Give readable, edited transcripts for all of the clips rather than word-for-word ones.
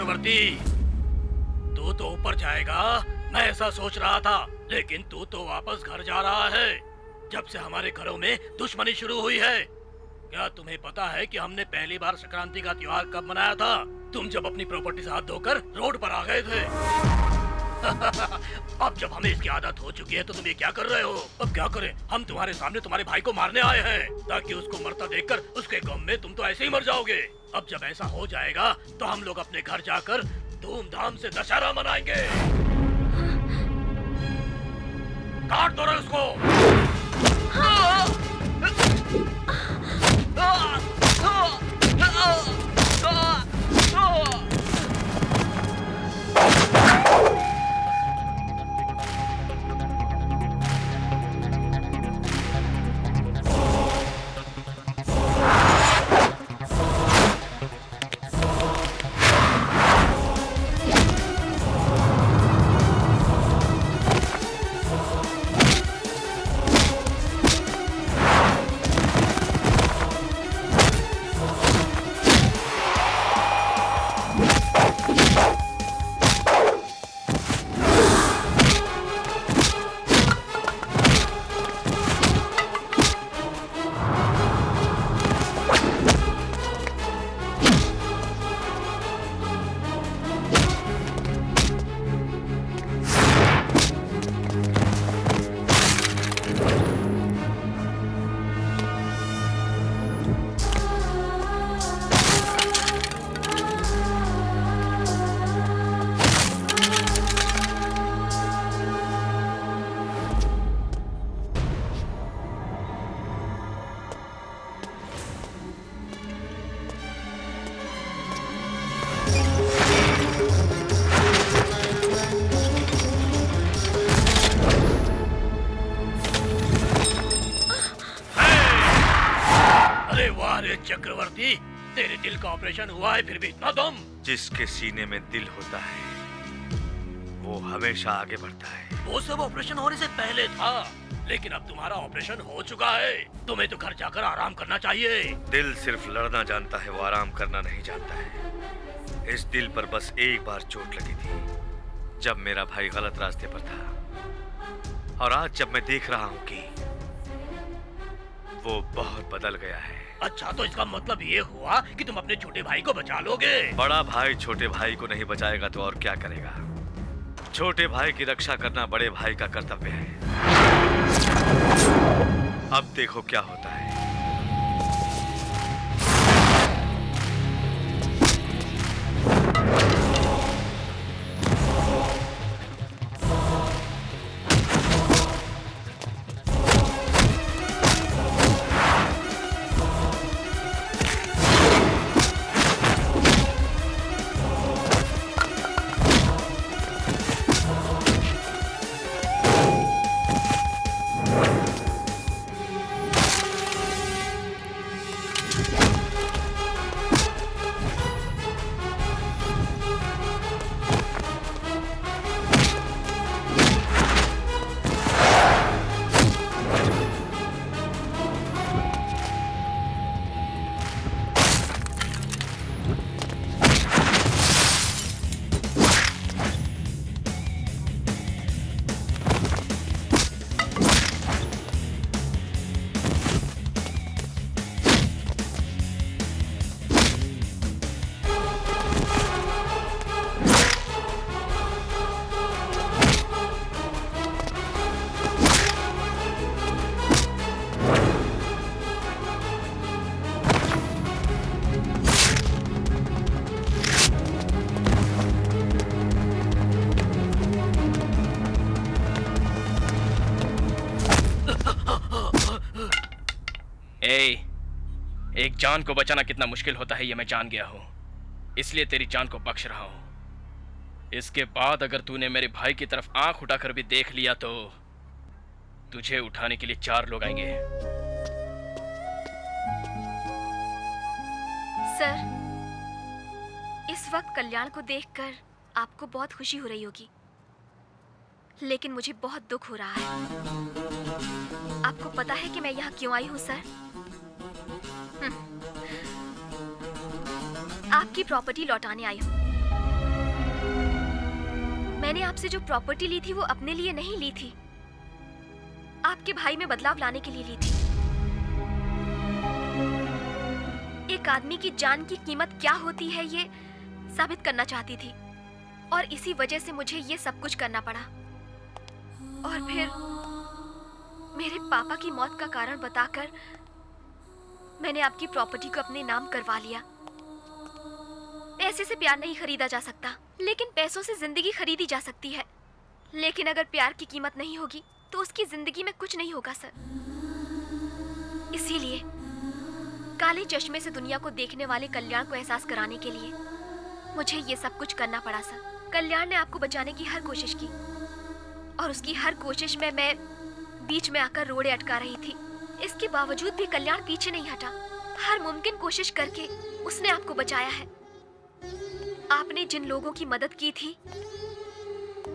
चक्रवर्ती, तू तो ऊपर जाएगा, मैं ऐसा सोच रहा था, लेकिन तू तो वापस घर जा रहा है। जब से हमारे घरों में दुश्मनी शुरू हुई है। क्या तुम्हें पता है कि हमने पहली बार संक्रांति का त्योहार कब मनाया था? तुम जब अपनी प्रॉपर्टी से हाथ धोकर रोड पर आ गए थे। अब जब हमें इसकी आदत हो चुकी है तो तुम ये क्या कर रहे हो? अब क्या करें? हम तुम्हारे सामने तुम्हारे भाई को मारने आए हैं, ताकि उसको मरता देखकर उसके गम में तुम तो ऐसे ही मर जाओगे। अब जब ऐसा हो जाएगा तो हम लोग अपने घर जाकर धूमधाम से दशहरा मनाएंगे। काट दो रहे उसको। चक्रवर्ती, तेरे दिल का ऑपरेशन हुआ है फिर भी इतना दम। जिसके सीने में दिल होता है वो हमेशा आगे बढ़ता है। वो सब ऑपरेशन होने से पहले था, लेकिन अब तुम्हारा ऑपरेशन हो चुका है। तुम्हें तो घर जाकर आराम करना चाहिए। दिल सिर्फ लड़ना जानता है, वो आराम करना नहीं जानता है। इस दिल पर बस एक बार चोट लगी थी, जब मेरा भाई गलत रास्ते पर था। और आज जब मैं देख रहा हूँ कि वो बहुत बदल गया है। अच्छा, तो इसका मतलब ये हुआ कि तुम अपने छोटे भाई को बचा लोगे? बड़ा भाई छोटे भाई को नहीं बचाएगा तो और क्या करेगा? छोटे भाई की रक्षा करना बड़े भाई का कर्तव्य है। अब देखो क्या होता है। एक जान को बचाना कितना मुश्किल होता है ये मैं जान गया हूं, इसलिए तेरी जान को बख्श रहा हूं। इसके बाद अगर तूने मेरे भाई की तरफ आंख उठाकर भी देख लिया तो तुझे उठाने के लिए 4 लोग आएंगे। सर, इस वक्त कल्याण को देखकर आपको बहुत खुशी हो रही होगी, लेकिन मुझे बहुत दुख हो रहा है। आपको पता है कि मैं यहाँ क्यों आई हूँ सर? आपकी प्रॉपर्टी लौटाने आई हूँ। मैंने आपसे जो प्रॉपर्टी ली थी वो अपने लिए नहीं ली थी, आपके भाई में बदलाव लाने के लिए ली थी। एक आदमी की जान की कीमत क्या होती है ये साबित करना चाहती थी, और इसी वजह से मुझे ये सब कुछ करना पड़ा। और फिर मेरे पापा की मौत का कारण बताकर मैंने आपकी प्रॉपर्टी को अपने नाम करवा लिया। पैसे से प्यार नहीं खरीदा जा सकता, लेकिन पैसों से जिंदगी खरीदी जा सकती है। लेकिन अगर प्यार की कीमत नहीं होगी तो उसकी जिंदगी में कुछ नहीं होगा सर। इसीलिए काले चश्मे से दुनिया को देखने वाले कल्याण को एहसास कराने के लिए मुझे ये सब कुछ करना पड़ा सर। कल्याण ने आपको बचाने की हर कोशिश की, और उसकी हर कोशिश में मैं बीच में आकर रोड़े अटका रही थी। इसके बावजूद भी कल्याण पीछे नहीं हटा। हर मुमकिन कोशिश करके उसने आपको बचाया है। आपने जिन लोगों की मदद की थी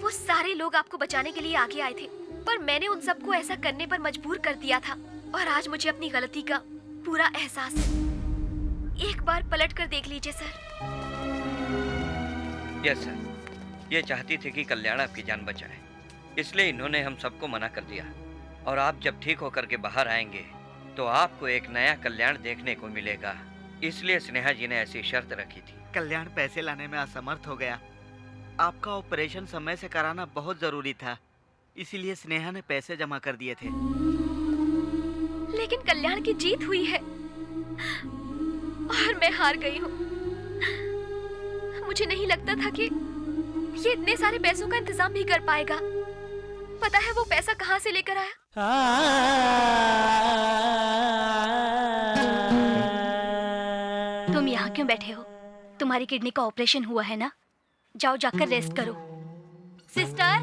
वो सारे लोग आपको बचाने के लिए आगे आए थे, पर मैंने उन सबको ऐसा करने पर मजबूर कर दिया था, और आज मुझे अपनी गलती का पूरा एहसास है। एक बार पलट कर देख लीजिए सर। यस सर, ये चाहती थी कि कल्याण आपकी जान बचाए, इसलिए इन्होंने हम सबको मना कर दिया। और आप जब ठीक होकर के बाहर आएंगे तो आपको एक नया कल्याण देखने को मिलेगा, इसलिए स्नेहा जी ने ऐसी शर्त रखी थी। कल्याण पैसे लाने में असमर्थ हो गया। आपका ऑपरेशन समय से कराना बहुत जरूरी था, इसीलिए स्नेहा ने पैसे जमा कर दिए थे। लेकिन कल्याण की जीत हुई है और मैं हार गई हूँ। मुझे नहीं लगता था कि ये इतने सारे पैसों का इंतजाम भी कर पाएगा। पता है वो पैसा कहाँ से लेकर आया? तुम यहाँ क्यों बैठे हो? तुम्हारी किडनी का ऑपरेशन हुआ है ना? जाओ जाकर रेस्ट करो। सिस्टर,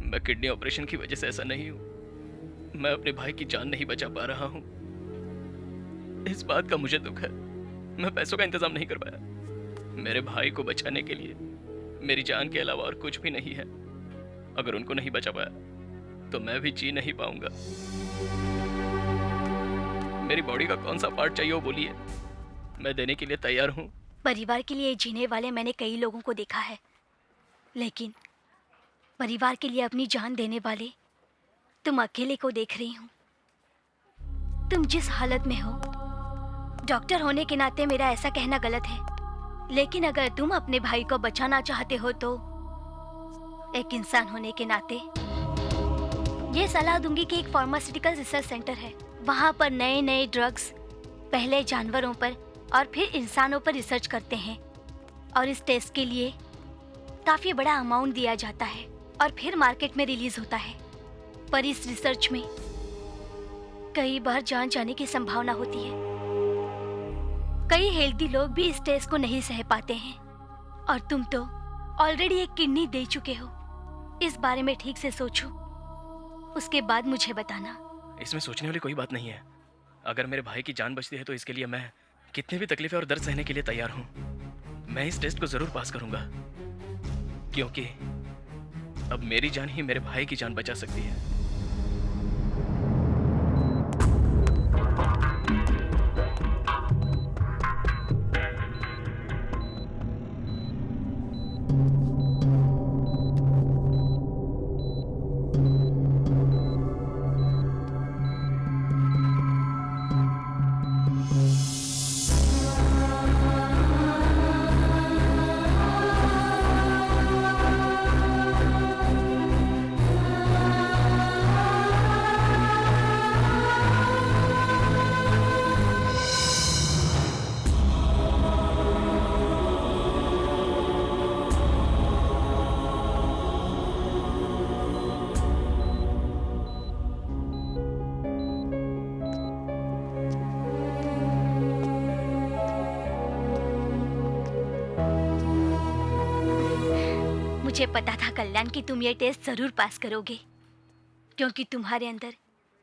मैं किडनी ऑपरेशन की वजह से ऐसा नहीं हूं। मैं अपने भाई की जान नहीं बचा पा रहा हूं। इस बात का मुझे दुख है। मैं पैसों का इंतजाम नहीं कर पाया। मेरे भाई को बचाने के लिए मेरी जान के अलावा और कुछ भी नहीं है। अगर उनको नहीं बचा पाया तो मैं भी जी नहीं पाऊंगा। मेरी बॉडी का कौन सा पार्ट चाहिए वो बोलिए, मैं देने के लिए तैयार हूं। परिवार के लिए जीने वाले मैंने कई लोगों को देखा है, लेकिन परिवार के लिए अपनी जान देने वाले तुम अकेले को देख रही हूँ। तुम जिस हालत में हो, डॉक्टर होने के नाते मेरा ऐसा कहना गलत है, लेकिन अगर तुम अपने भाई को बचाना चाहते हो तो एक इंसान होने के नाते ये सलाह दूंगी कि एक फार्मास्यूटिकल रिसर्च सेंटर है, वहाँ पर नए नए ड्रग्स पहले जानवरों पर और फिर इंसानों पर रिसर्च करते हैं, और इस टेस्ट के लिए काफ़ी बड़ा अमाउंट दिया जाता है और फिर मार्केट में रिलीज होता है। पर इस रिसर्च में कई बार जान जाने की संभावना होती है। कई हेल्दी लोग भी इस टेस्ट को नहीं सह पाते हैं, और तुम तो ऑलरेडी एक किडनी दे चुके हो। इस बारे में ठीक से सोचो, उसके बाद मुझे बताना। इसमें सोचने वाली कोई बात नहीं है। अगर मेरे भाई की जान बचती है तो इसके लिए मैं कितनी भी तकलीफें और दर्द सहने के लिए तैयार हूँ। मैं इस टेस्ट को जरूर पास करूंगा, क्योंकि अब मेरी जान ही मेरे भाई की जान बचा सकती है। मुझे पता था कल्याण कि तुम ये टेस्ट जरूर पास करोगे, क्योंकि तुम्हारे अंदर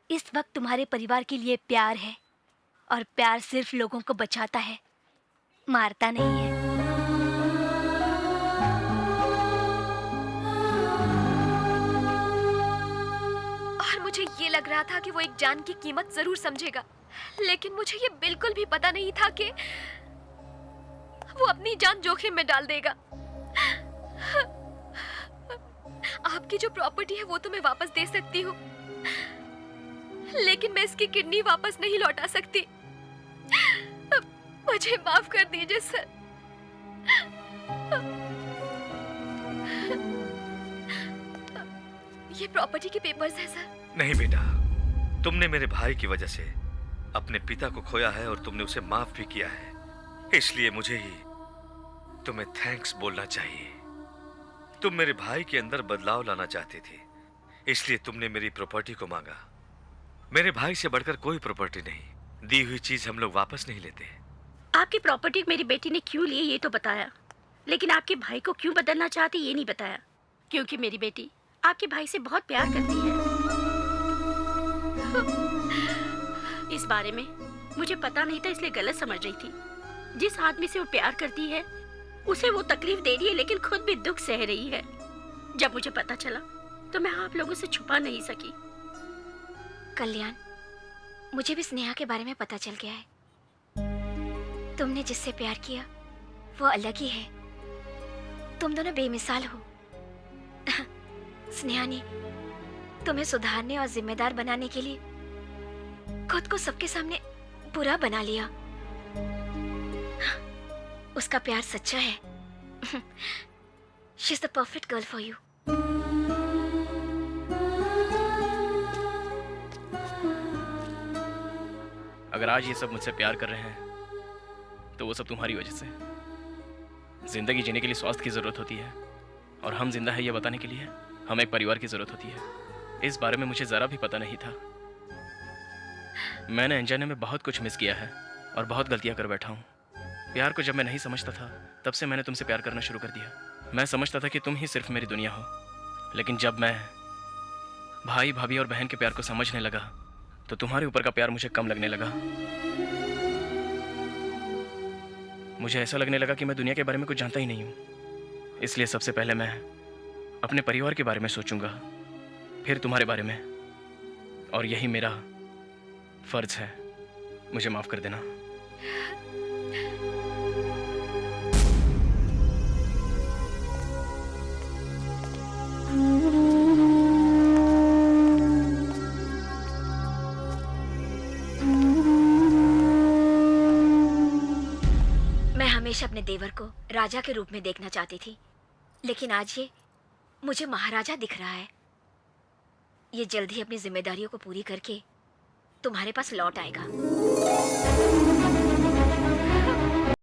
इस वक्त तुम्हारे परिवार के लिए प्यार है, और प्यार सिर्फ लोगों को बचाता है, मारता नहीं है। और मुझे ये लग रहा था कि वो एक जान की कीमत जरूर समझेगा, लेकिन मुझे ये बिल्कुल भी पता नहीं था कि वो अपनी जान जोखिम में डाल देगा। आपकी जो प्रॉपर्टी है वो तो मैं वापस दे सकती हूँ, लेकिन मैं इसकी किडनी वापस नहीं लौटा सकती। मुझे माफ कर दीजिए सर। ये प्रॉपर्टी के पेपर्स हैं सर। नहीं बेटा, तुमने मेरे भाई की वजह से अपने पिता को खोया है और तुमने उसे माफ भी किया है, इसलिए मुझे ही तुम्हें थैंक्स बोलना चाहिए। तुम मेरे भाई के अंदर बदलाव लाना चाहती थी, इसलिए तुमने मेरी प्रॉपर्टी को मांगा। मेरे भाई से बढ़कर कोई प्रॉपर्टी नहीं, दी हुई चीज हम लोग वापस नहीं लेते। आपकी प्रॉपर्टी मेरी बेटी ने क्यों ली ये तो बताया, लेकिन आपके भाई को क्यों बदलना चाहती ये नहीं बताया। क्योंकि मेरी बेटी आपके भाई से बहुत प्यार करती है। इस बारे में मुझे पता नहीं था, इसलिए गलत समझ रही थी। जिस आदमी से वो प्यार करती है उसे वो तकलीफ दे रही है, लेकिन खुद भी दुख सह रही है। जब मुझे पता चला तो मैं आप लोगों से छुपा नहीं सकी। कल्याण, मुझे भी स्नेहा के बारे में पता चल गया है। तुमने जिससे प्यार किया वो अलग ही है। तुम दोनों बेमिसाल हो। स्नेहा ने तुम्हें सुधारने और जिम्मेदार बनाने के लिए खुद को सबके सामने बुरा बना लिया। उसका प्यार सच्चा है। She is the perfect girl for you. अगर आज ये सब मुझसे प्यार कर रहे हैं तो वो सब तुम्हारी वजह से। जिंदगी जीने के लिए स्वास्थ्य की जरूरत होती है, और हम जिंदा है ये बताने के लिए हमें एक परिवार की जरूरत होती है। इस बारे में मुझे जरा भी पता नहीं था। मैंने अनजाने में बहुत कुछ मिस किया है और बहुत गलतियां कर बैठा हूँ। प्यार को जब मैं नहीं समझता था तब से मैंने तुमसे प्यार करना शुरू कर दिया। मैं समझता था कि तुम ही सिर्फ मेरी दुनिया हो, लेकिन जब मैं भाई भाभी और बहन के प्यार को समझने लगा तो तुम्हारे ऊपर का प्यार मुझे कम लगने लगा। मुझे ऐसा लगने लगा कि मैं दुनिया के बारे में कुछ जानता ही नहीं हूँ। इसलिए सबसे पहले मैं अपने परिवार के बारे में सोचूंगा, फिर तुम्हारे बारे में, और यही मेरा फर्ज है। मुझे माफ कर देना। मैं हमेशा अपने देवर को राजा के रूप में देखना चाहती थी, लेकिन आज ये मुझे महाराजा दिख रहा है। ये जल्द ही अपनी जिम्मेदारियों को पूरी करके तुम्हारे पास लौट आएगा।